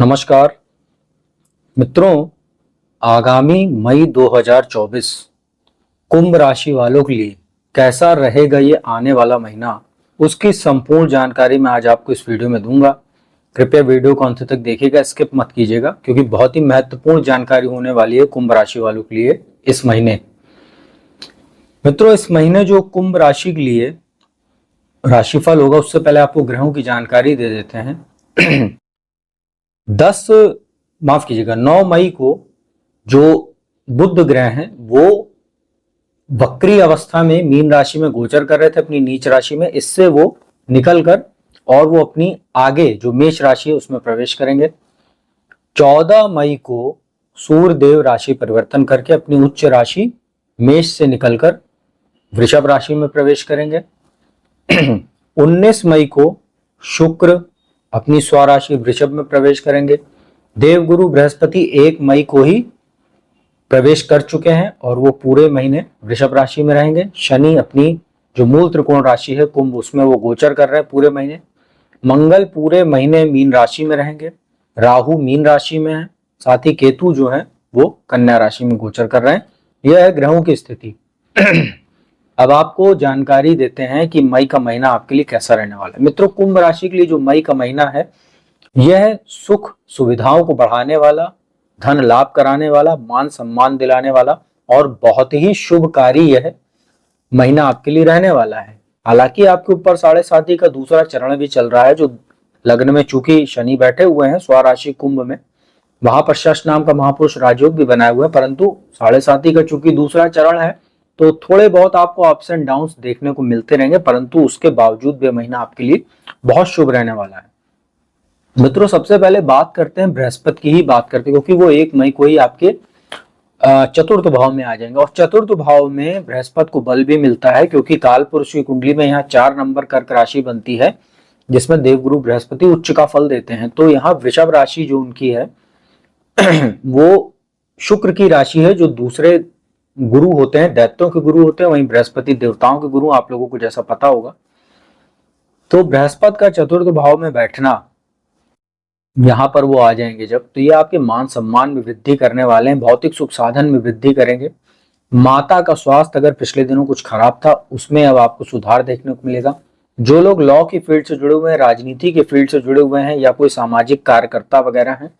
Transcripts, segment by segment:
नमस्कार मित्रों, आगामी मई 2024 कुंभ राशि वालों के लिए कैसा रहेगा ये आने वाला महीना, उसकी संपूर्ण जानकारी मैं आज आपको इस वीडियो में दूंगा। कृपया वीडियो को अंत तक देखिएगा, स्किप मत कीजिएगा, क्योंकि बहुत ही महत्वपूर्ण जानकारी होने वाली है कुंभ राशि वालों के लिए इस महीने। मित्रों, इस महीने जो कुंभ राशि के लिए राशिफल होगा, उससे पहले आपको ग्रहों की जानकारी दे देते हैं। 9 मई को जो बुध ग्रह हैं वो वक्री अवस्था में मीन राशि में गोचर कर रहे थे अपनी नीच राशि में। इससे वो निकलकर और वो अपनी आगे जो मेष राशि है उसमें प्रवेश करेंगे। 14 मई को सूर्य देव राशि परिवर्तन करके अपनी उच्च राशि मेष से निकलकर वृषभ राशि में प्रवेश करेंगे। 19 मई को शुक्र अपनी स्वराशि वृषभ में प्रवेश करेंगे। देवगुरु बृहस्पति 1 मई को ही प्रवेश कर चुके हैं और वो पूरे महीने वृषभ राशि में रहेंगे। शनि अपनी जो मूल त्रिकोण राशि है कुंभ, उसमें वो गोचर कर रहे हैं पूरे महीने। मंगल पूरे महीने मीन राशि में रहेंगे। राहु मीन राशि में है, साथ ही केतु जो है वो कन्या राशि में गोचर कर रहे हैं। यह है ग्रहों की स्थिति। अब आपको जानकारी देते हैं कि मई का महीना आपके लिए कैसा रहने वाला है। मित्रों, कुंभ राशि के लिए जो मई का महीना है यह सुख सुविधाओं को बढ़ाने वाला, धन लाभ कराने वाला, मान सम्मान दिलाने वाला और बहुत ही शुभकारी यह महीना आपके लिए रहने वाला है। हालांकि आपके ऊपर 7.5 का दूसरा चरण भी चल रहा है, जो लग्न में चूंकि शनि बैठे हुए हैं स्वराशि कुंभ में, वहां पर शश नाम का महापुरुष राजयोग भी बनाए हुए हैं, परंतु 7.5 का चूंकि दूसरा चरण है तो थोड़े बहुत आपको अप्स एंड डाउन्स देखने को मिलते रहेंगे, परंतु उसके बावजूद भी महीना आपके लिए बहुत शुभ रहने वाला है। मित्रों, सबसे पहले बात करते हैं बृहस्पति की ही बात करते हैं, क्योंकि वो 1 मई को ही आपके चतुर्थ भाव में आ जाएंगे। और चतुर्थ भाव में बृहस्पति को बल भी मिलता है, क्योंकि काल पुरुष की कुंडली में यहाँ 4 नंबर कर्क राशि बनती है, जिसमें देवगुरु बृहस्पति उच्च का फल देते हैं। तो यहाँ वृषभ राशि जो उनकी है वो शुक्र की राशि है, जो दूसरे गुरु होते हैं, दैत्यों के गुरु होते हैं, वहीं बृहस्पति देवताओं के गुरु, आप लोगों को जैसा पता होगा। तो बृहस्पति का चतुर्थ भाव में बैठना, यहाँ पर वो आ जाएंगे जब, तो ये आपके मान सम्मान में वृद्धि करने वाले हैं, भौतिक सुख साधन में वृद्धि करेंगे। माता का स्वास्थ्य अगर पिछले दिनों कुछ खराब था, उसमें अब आपको सुधार देखने को मिलेगा। जो लोग लॉ की फील्ड से जुड़े हुए हैं, राजनीति के फील्ड से जुड़े हुए हैं, या कोई सामाजिक कार्यकर्ता वगैरह हैं,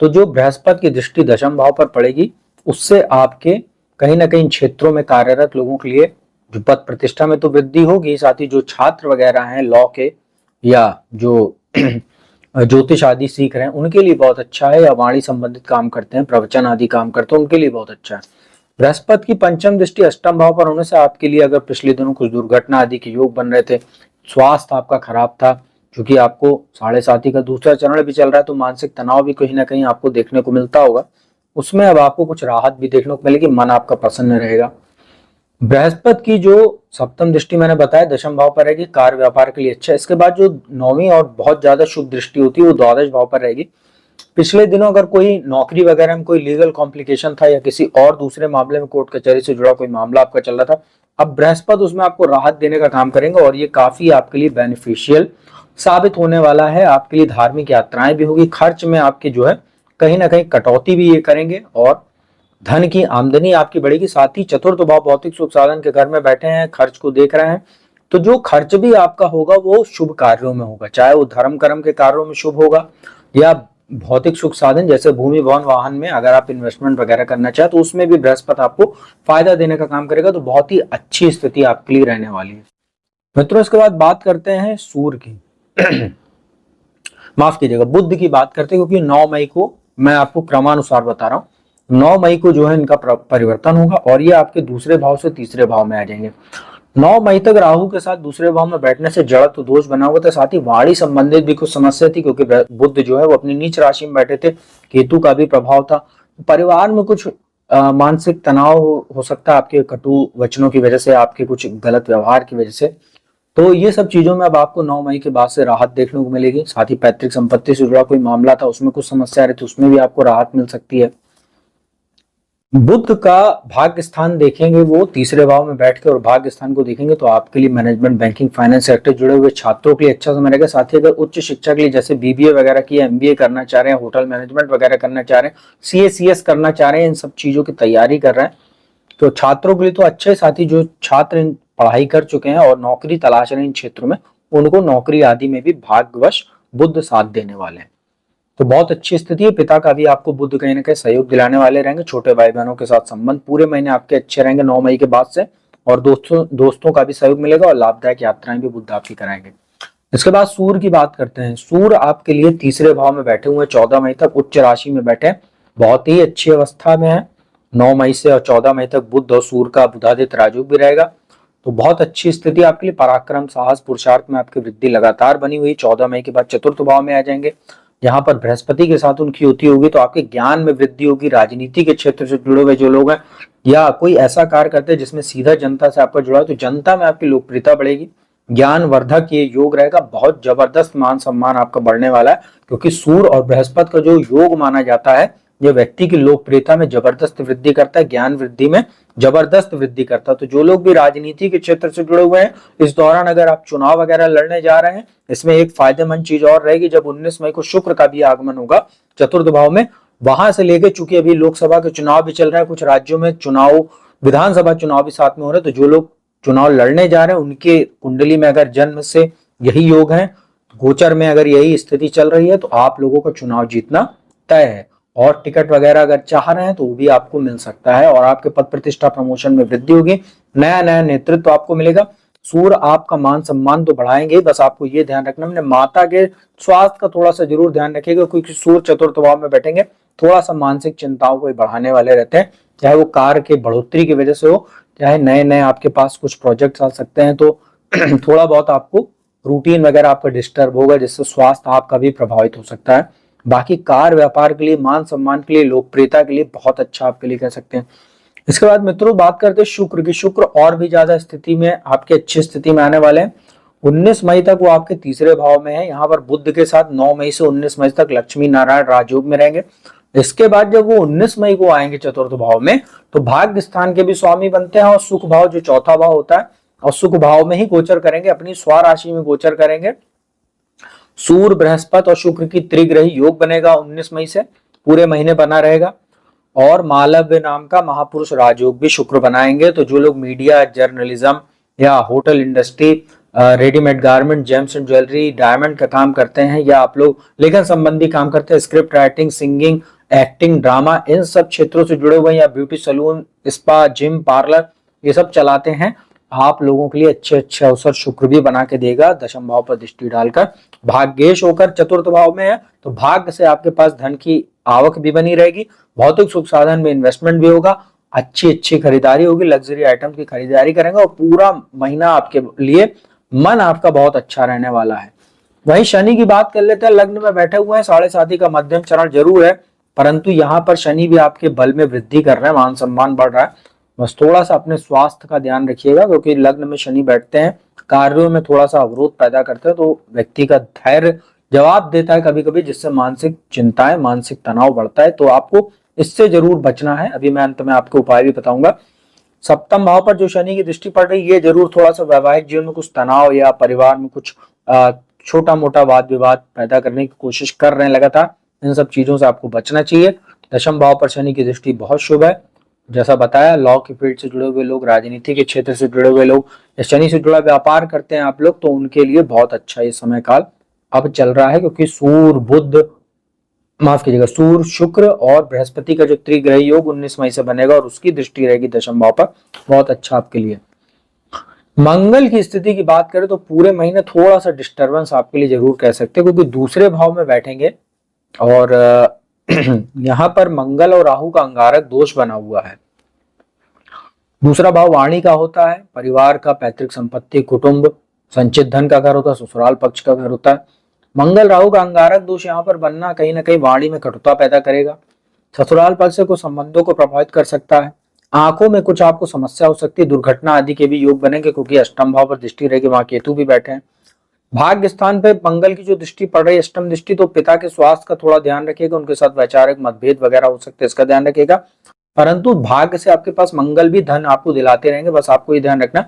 तो जो बृहस्पति की दृष्टि दशम भाव पर पड़ेगी, उससे आपके कहीं ना कहीं क्षेत्रों में कार्यरत लोगों के लिए जो पद प्रतिष्ठा में तो वृद्धि होगी, साथ ही जो छात्र वगैरह हैं लॉ के, या जो ज्योतिष आदि सीख रहे हैं, उनके लिए बहुत अच्छा है, या वाणी संबंधित काम करते हैं, प्रवचन आदि काम करते हैं, उनके लिए बहुत अच्छा है। बृहस्पति की पंचम दृष्टि अष्टम भाव पर होने से आपके लिए अगर पिछले दिनों कुछ दुर्घटना आदि के योग बन रहे थे, स्वास्थ्य आपका खराब था, क्योंकि आपको 7.5 का दूसरा चरण भी चल रहा है, तो मानसिक तनाव भी कहीं ना कहीं आपको देखने को मिलता होगा, उसमें अब आपको कुछ राहत भी देखने को मिलेगी, मन आपका प्रसन्न रहेगा। बृहस्पति की जो सप्तम दृष्टि मैंने बताया दशम भाव पर रहेगी, कार्य व्यापार के लिए अच्छा है। इसके बाद जो 9वीं और बहुत ज्यादा शुभ दृष्टि होती है वो द्वादश भाव पर रहेगी। पिछले दिनों अगर कोई नौकरी वगैरह में कोई लीगल कॉम्प्लिकेशन था, या किसी और दूसरे मामले में कोर्ट कचहरी से जुड़ा कोई मामला आपका चल रहा था, अब बृहस्पति उसमें आपको राहत देने का काम करेंगे, और ये काफी आपके लिए बेनिफिशियल साबित होने वाला है। आपके लिए धार्मिक यात्राएं भी होगी, खर्च में आपकी जो है कहीं ना कहीं कटौती भी ये करेंगे, और धन की आमदनी आपकी बढ़ेगी। साथ ही चतुर्थ भाव भौतिक सुख साधन के घर में बैठे हैं, खर्च को देख रहे हैं, तो जो खर्च भी आपका होगा वो शुभ कार्यों में होगा, चाहे वो धर्म कर्म के कार्यों में शुभ होगा, या भौतिक सुख साधन जैसे भूमि भवन वाहन में अगर आप इन्वेस्टमेंट वगैरह करना चाहे तो उसमें भी बृहस्पति आपको फायदा देने का काम करेगा। तो बहुत ही अच्छी स्थिति आपके लिए रहने वाली है। मित्रों, इसके बाद बात करते हैं सूर्य की माफ कीजिएगा, बुध की बात करते हैं, क्योंकि 9 मई को मैं आपको क्रमानुसार बता रहा हूं। 9 मई को जो है इनका परिवर्तन होगा, और ये आपके दूसरे भाव से तीसरे भाव में आ जाएंगे। 9 मई तक राहु के साथ दूसरे भाव में बैठने से जड़त्व दोष बना हुआ था, साथ ही वाणी संबंधित भी कुछ समस्या थी, क्योंकि बुध जो है वो अपनी नीच राशि में बैठे थे, केतु का भी प्रभाव था। परिवार में कुछ मानसिक तनाव हो सकता है, आपके कटु वचनों की वजह से, आपके कुछ गलत व्यवहार की वजह से। तो ये सब चीजों में अब आपको 9 मई के बाद से राहत देखने को मिलेगी। साथ ही पैतृक संपत्ति से जुड़ा कोई मामला था, उसमें कुछ समस्या आ रही थी, उसमें भी आपको राहत मिल सकती है। बुध का भाग्य स्थान देखेंगे वो तीसरे भाव में बैठ के, और भाग्य स्थान को देखेंगे तो आपके लिए मैनेजमेंट, बैंकिंग, फाइनेंस सेक्टर जुड़े हुए छात्रों के लिए अच्छा समय रहेगा। साथ ही अगर उच्च शिक्षा के लिए जैसे बीबीए वगैरह की, एमबीए करना चाह रहे हैं, होटल मैनेजमेंट वगैरह करना चाह रहे हैं, सीए सीएस करना चाह रहे हैं, इन सब चीजों की तैयारी कर रहे हैं तो छात्रों के लिए तो अच्छे। साथ ही जो छात्र पढ़ाई कर चुके हैं और नौकरी तलाश रहे हैं इन क्षेत्रों में, उनको नौकरी आदि में भी भाग्यवश बुध साथ देने वाले हैं। तो बहुत अच्छी स्थिति है। पिता का भी आपको बुध कहीं ना कहीं सहयोग दिलाने वाले रहेंगे। छोटे भाई बहनों के साथ संबंध पूरे महीने आपके अच्छे रहेंगे 9 मई के बाद से, और दोस्तों का भी सहयोग मिलेगा और लाभदायक यात्राएं भी बुध आपकी कराएंगे। इसके बाद सूर्य की बात करते हैं। सूर्य आपके लिए तीसरे भाव में बैठे हुए 14 मई तक उच्च राशि में बैठे, बहुत ही अच्छी अवस्था में है। 9 मई से और 14 मई तक बुध और सूर्य का बुधादित्य राजयोग भी रहेगा, तो बहुत अच्छी स्थिति आपके लिए। पराक्रम, साहस, पुरुषार्थ में आपकी वृद्धि लगातार बनी हुई। 14 मई के बाद चतुर्थ भाव में आ जाएंगे, यहाँ पर बृहस्पति के साथ उनकी युति होगी, तो आपके ज्ञान में वृद्धि होगी। राजनीति के क्षेत्र से जुड़े हुए जो लोग हैं या कोई ऐसा कार्य करते हैं जिसमें सीधा जनता से आपका जुड़ा है, तो जनता में आपकी लोकप्रियता बढ़ेगी। ज्ञान वर्धक ये योग रहेगा, बहुत जबरदस्त मान सम्मान आपका बढ़ने वाला है, क्योंकि सूर्य और बृहस्पति का जो योग माना जाता है यह व्यक्ति की लोकप्रियता में जबरदस्त वृद्धि करता है, ज्ञान वृद्धि में जबरदस्त वृद्धि करता है। तो जो लोग भी राजनीति के क्षेत्र से जुड़े हुए हैं, इस दौरान अगर आप चुनाव वगैरह लड़ने जा रहे हैं, इसमें एक फायदेमंद चीज और रहेगी, जब 19 मई को शुक्र का भी आगमन होगा चतुर्थ भाव में, वहां से लेके, चूंकि अभी लोकसभा के चुनाव भी चल रहा है, कुछ राज्यों में चुनाव, विधानसभा चुनाव भी साथ में हो रहे हैं, तो जो लोग चुनाव लड़ने जा रहे हैं उनके कुंडली में अगर जन्म से यही योग है, गोचर में अगर यही स्थिति चल रही है, तो आप लोगों का चुनाव जीतना तय है। और टिकट वगैरह अगर चाह रहे हैं तो वो भी आपको मिल सकता है, और आपके पद प्रतिष्ठा प्रमोशन में वृद्धि होगी, नया नया नेतृत्व आपको मिलेगा। सूर्य आपका मान सम्मान तो बढ़ाएंगे, बस आपको ये ध्यान रखना है माता के स्वास्थ्य का थोड़ा सा जरूर ध्यान रखिएगा, क्योंकि सूर्य चतुर्थ भाव में बैठेंगे, थोड़ा सा मानसिक चिंताओं को बढ़ाने वाले रहते हैं, चाहे वो कार्य के बढ़ोतरी की वजह से हो, चाहे नए नए आपके पास कुछ प्रोजेक्ट्स आ सकते हैं, तो थोड़ा बहुत आपको रूटीन वगैरह आपका डिस्टर्ब होगा, जिससे स्वास्थ्य आपका भी प्रभावित हो सकता है। बाकी कार व्यापार के लिए, मान सम्मान के लिए, लोकप्रियता के लिए बहुत अच्छा आपके लिए कह सकते हैं। इसके बाद मित्रों बात करते हैं शुक्र की। शुक्र और भी ज्यादा स्थिति में आपकी अच्छी स्थिति में आने वाले हैं। 19 मई तक वो आपके तीसरे भाव में है, यहाँ पर बुध के साथ 9 मई से 19 मई तक लक्ष्मी नारायण राजयोग में रहेंगे। इसके बाद जब वो 19 मई को आएंगे चतुर्थ भाव में, तो भाग्य स्थान के भी स्वामी बनते हैं, और सुख भाव जो चौथा भाव होता है, और सुख भाव में ही गोचर करेंगे, अपनी स्वराशि में गोचर करेंगे। सूर्य, बृहस्पति और शुक्र की त्रिग्रही योग बनेगा 19 मई से, पूरे महीने बना रहेगा। और मालव्य नाम का महापुरुष राजयोग भी शुक्र बनाएंगे। तो जो लोग मीडिया, जर्नलिज्म या hotel industry, readymade garment, James and jewellery, diamond का काम करते हैं, या आप लोग लेखन संबंधी काम करते हैं, script writing, singing, acting, drama, इन सब क्षेत्रों से जुड़े हुए हैं, या beauty saloon, spa, gym, parlour ये सब चलाते हैं, आप लोगों के लिए अच्छे अच्छे अवसर शुक्र भी बना के देगा, दशम भाव पर दृष्टि डालकर। भाग्येश होकर चतुर्थ भाव में है, तो भाग्य से आपके पास धन की आवक भी बनी रहेगी, भौतिक सुख साधन में इन्वेस्टमेंट भी होगा, अच्छी अच्छी खरीदारी होगी, लग्जरी आइटम की खरीदारी करेंगे, और पूरा महीना आपके लिए मन आपका बहुत अच्छा रहने वाला है। वहीं शनि की बात कर लेते हैं। लग्न में बैठे हुए हैं, 7.5 का मध्यम चरण जरूर है, परंतु यहाँ पर शनि भी आपके बल में वृद्धि कर रहे हैं, मान सम्मान बढ़ रहा है। बस थोड़ा सा अपने स्वास्थ्य का ध्यान रखिएगा, क्योंकि लग्न में शनि बैठते हैं, कार्यों में थोड़ा सा अवरोध पैदा करते हैं, तो व्यक्ति का धैर्य जवाब देता है कभी कभी, जिससे मानसिक चिंताएं, मानसिक तनाव बढ़ता है, तो आपको इससे जरूर बचना है। अभी मैं अंत में आपको उपाय भी बताऊंगा। सप्तम भाव पर जो शनि की दृष्टि पड़ रही है, ये जरूर थोड़ा सा वैवाहिक जीवन में कुछ तनाव, या परिवार में कुछ छोटा मोटा वाद विवाद पैदा करने की कोशिश कर रहे हैं लगातार, इन सब चीजों से आपको बचना चाहिए। दशम भाव पर शनि की दृष्टि बहुत शुभ है, जैसा बताया, लॉ की फील्ड से जुड़े हुए लोग, राजनीति के क्षेत्र से जुड़े हुए लोग, या शनि से जुड़ा व्यापार करते हैं आप लोग, तो उनके लिए बहुत अच्छा ये समय काल अब चल रहा है, क्योंकि सूर्य, बुध, माफ कीजिएगा, सूर्य, शुक्र और बृहस्पति का जो त्रिग्रह योग 19 मई से बनेगा, और उसकी दृष्टि रहेगी दशम भाव पर, बहुत अच्छा आपके लिए। मंगल की स्थिति की बात करें तो पूरे महीने थोड़ा सा डिस्टरबेंस आपके लिए जरूर कह सकते हैं, क्योंकि दूसरे भाव में बैठेंगे, और यहाँ पर मंगल और राहु का अंगारक दोष बना हुआ है। दूसरा भाव वाणी का होता है, परिवार का, पैतृक संपत्ति, कुटुंब, संचित धन का घर होता है, ससुराल पक्ष का घर होता है। मंगल राहु का अंगारक दोष यहाँ पर बनना कहीं ना कहीं वाणी में कटुता पैदा करेगा, ससुराल पक्ष से कुछ संबंधों को प्रभावित कर सकता है, आंखों में कुछ आपको समस्या हो सकती है, दुर्घटना आदि के भी योग बनेंगे, क्योंकि अष्टम भाव पर दृष्टि रहेगी, वहां केतु भी बैठे हैं। भाग्य स्थान पे मंगल की जो दृष्टि पड़ रही है, अष्टम दृष्टि, तो पिता के स्वास्थ्य का थोड़ा ध्यान रखिएगा, उनके साथ वैचारिक मतभेद वगैरह हो सकते हैं, इसका ध्यान रखिएगा। परंतु भाग्य से आपके पास मंगल भी धन आपको दिलाते रहेंगे। बस आपको ये ध्यान रखना,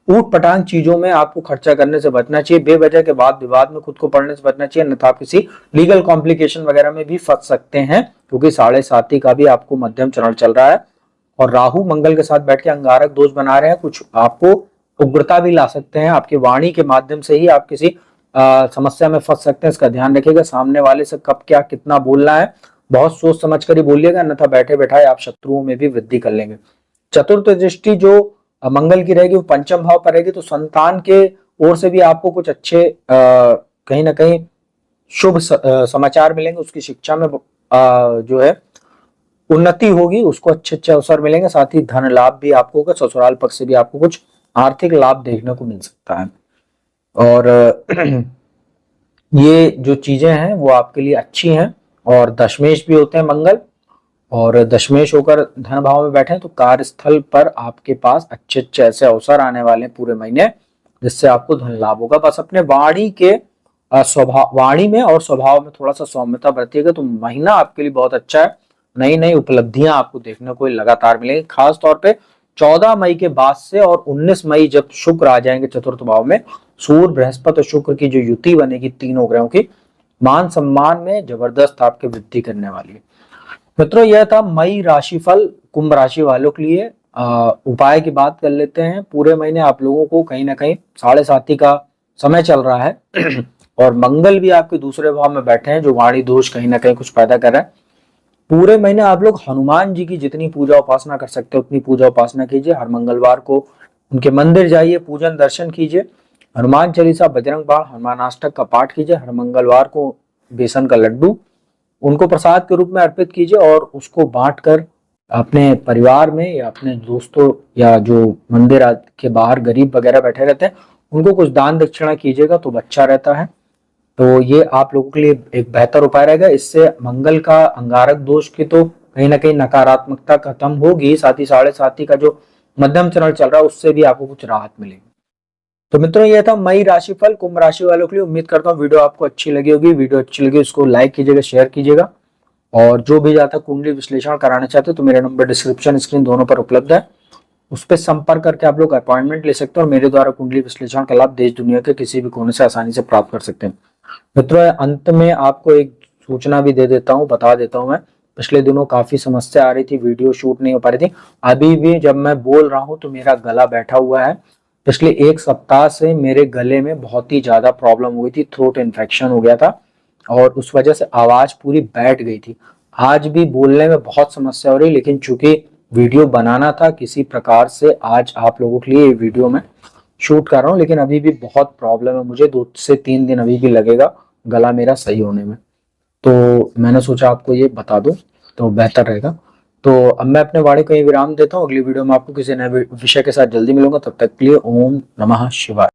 ऊट पटांग चीजों में आपको खर्चा करने से बचना चाहिए, बेवजह के बाद विवाद में खुद को पड़ने से बचना चाहिए, अन्यथा आप किसी लीगल कॉम्प्लिकेशन वगैरह में भी फंस सकते हैं, क्योंकि 7.5 का भी आपको मध्यम चरण चल रहा है और राहु मंगल के साथ बैठ के अंगारक दोष बना रहे हैं। कुछ आपको उग्रता भी ला सकते हैं, आपकी वाणी के माध्यम से ही आप किसी समस्या में फंस सकते हैं। इसका ध्यान रखिएगा, सामने वाले से कब क्या कितना बोलना है बहुत सोच समझ कर ही बोलिएगा, अन्यथा बैठे बैठाए आप शत्रुओं में भी वृद्धि कर लेंगे। चतुर्थ दृष्टि जो मंगल की रहेगी वो पंचम भाव पर रहेगी, तो संतान के ओर से भी आपको कुछ अच्छे कहीं ना कहीं शुभ समाचार मिलेंगे, उसकी शिक्षा में जो है उन्नति होगी, उसको अच्छे अच्छे अवसर मिलेंगे, साथ ही धन लाभ भी आपको होगा, ससुराल पक्ष से भी आपको कुछ आर्थिक लाभ देखने को मिल सकता है। और ये जो चीजें हैं वो आपके लिए अच्छी हैं। और दशमेश भी होते हैं मंगल, और दशमेश होकर धन भाव में बैठे हैं, तो कार्यस्थल पर आपके पास अच्छे अच्छे ऐसे अवसर आने वाले हैं पूरे महीने, जिससे आपको धन लाभ होगा। बस अपने वाणी के स्वभाव, वाणी में और स्वभाव में थोड़ा सा सौम्यता बरतिएगा तो महीना आपके लिए बहुत अच्छा है। नई नई उपलब्धियां आपको देखने को लगातार मिलेंगी, खास तौर पे 14 मई के बाद से और 19 मई जब शुक्र आ जाएंगे चतुर्थ भाव में, सूर्य बृहस्पति और शुक्र की जो युति बनेगी तीनों ग्रहों की, मान सम्मान में जबरदस्त आपकी वृद्धि करने वाली है। मित्रों, यह था मई राशिफल कुंभ राशि वालों के लिए। उपाय की बात कर लेते हैं। पूरे महीने आप लोगों को कहीं ना कहीं 7.5 का समय चल रहा है और मंगल भी आपके दूसरे भाव में बैठे हैं, जो वाणी दोष कहीं ना कहीं कुछ पैदा कर रहा है। पूरे महीने आप लोग हनुमान जी की जितनी पूजा उपासना कर सकते हैं उतनी पूजा उपासना कीजिए। हर मंगलवार को उनके मंदिर जाइए, पूजन दर्शन कीजिए, हनुमान चालीसा, बजरंग बाण, हनुमान अष्टक का पाठ कीजिए। हर मंगलवार को बेसन का लड्डू उनको प्रसाद के रूप में अर्पित कीजिए और उसको बांटकर अपने परिवार में या अपने दोस्तों या जो मंदिर के बाहर गरीब वगैरह बैठे रहते हैं उनको कुछ दान दक्षिणा कीजिएगा तो अच्छा रहता है। तो ये आप लोगों के लिए एक बेहतर उपाय रहेगा। इससे मंगल का अंगारक दोष की तो कहीं ना कहीं नकारात्मकता खत्म होगी, साथ ही 7.5 का जो मध्यम चरण चल रहा है उससे भी आपको कुछ राहत मिलेगी। तो मित्रों, यह था मई राशिफल कुंभ राशि वालों के लिए। उम्मीद करता हूँ वीडियो आपको अच्छी लगी होगी। वीडियो अच्छी लगी उसको लाइक कीजिएगा, शेयर कीजिएगा, और जो भी जाता कुंडली विश्लेषण कराना चाहते हो तो मेरा नंबर डिस्क्रिप्शन स्क्रीन दोनों पर उपलब्ध है, उस पर संपर्क करके आप लोग अपॉइंटमेंट ले सकते हैं और मेरे द्वारा कुंडली विश्लेषण का लाभ देश दुनिया के किसी भी कोने से आसानी से प्राप्त कर सकते हैं। मित्रों, अंत में आपको एक सूचना भी दे देता हूँ, बता देता हूँ। मैं पिछले दिनों काफी समस्या आ रही थी, वीडियो शूट नहीं हो पा रही थी। अभी भी जब मैं बोल रहा हूँ तो मेरा गला बैठा हुआ है। पिछले 1 सप्ताह से मेरे गले में बहुत ही ज्यादा प्रॉब्लम हुई थी, थ्रोट इन्फेक्शन हो गया था और उस वजह से आवाज पूरी बैठ गई थी। आज भी बोलने में बहुत समस्या हो रही, लेकिन चूंकि वीडियो बनाना था किसी प्रकार से, आज आप लोगों के लिए ये वीडियो मैं शूट कर रहा हूँ। लेकिन अभी भी बहुत प्रॉब्लम है, मुझे 2 से 3 दिन अभी भी लगेगा गला मेरा सही होने में, तो मैंने सोचा आपको ये बता दूं तो बेहतर रहेगा। तो अब मैं अपने वाणी को यहीं विराम देता हूँ। अगली वीडियो में आपको किसी नए विषय के साथ जल्दी मिलूंगा। तब तक के लिए ओम नमः शिवाय।